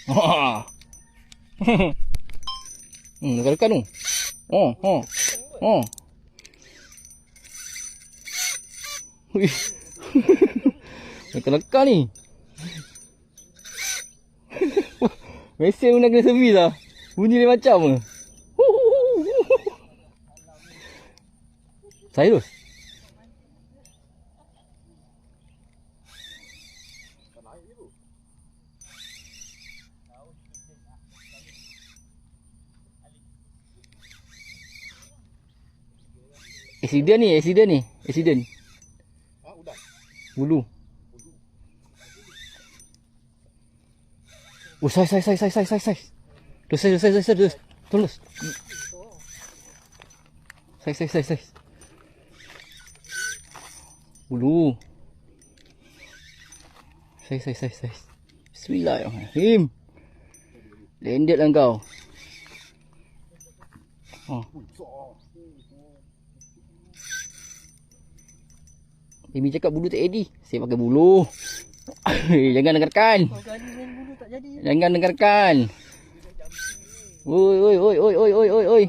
Ha. Dekat-dekat tu. Oh, oh. Oh. Wih. Dekat-dekat ni. Mesin pun nak kena servis lah. Bunyi dia macam ke? Serius? Accident ni. Bulu. Oh, saiz. Terus. Terus. Saiz. Bulu. Saiz. Bismillahirrahmanirrahim. Landed lah kau. Oh. Imi cakap bulu tak jadi. Saya pakai bulu. Jangan dengarkan. Jangan dengarkan. Oi.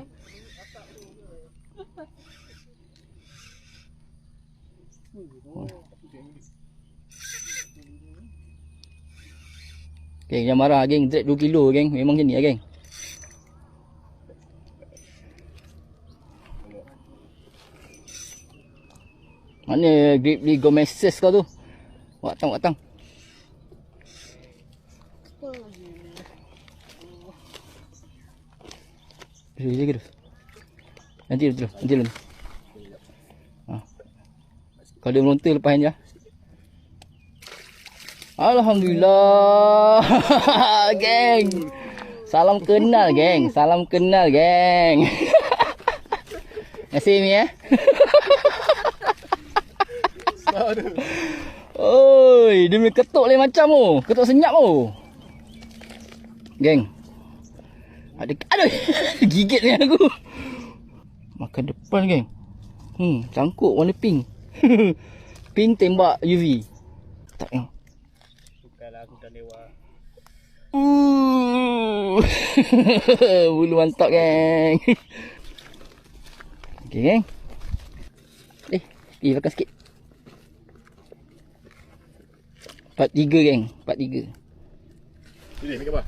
Geng, jangan marah geng. Drag 2 kilo geng. Memang macam ni lah geng. Mana grip ni Gomeses kau tu? Watang. Terus. Nanti dulu. Kalau dia melontar lepasin je. Alhamdulillah. Geng. Salam kenal geng. Terima kasih Mi Oi, dia boleh ketuk lain macam tu. Ketuk senyap tu. Geng. Aduh. Gigit ni aku. Makan depan geng. Cangkuk warna pink. Pink tembak UV. Tak yang. Bukanlah aku dah lewat. Bulu mantap geng. Okey geng. Pakai sikit. 43 geng. 43. Sini, ambil gambar.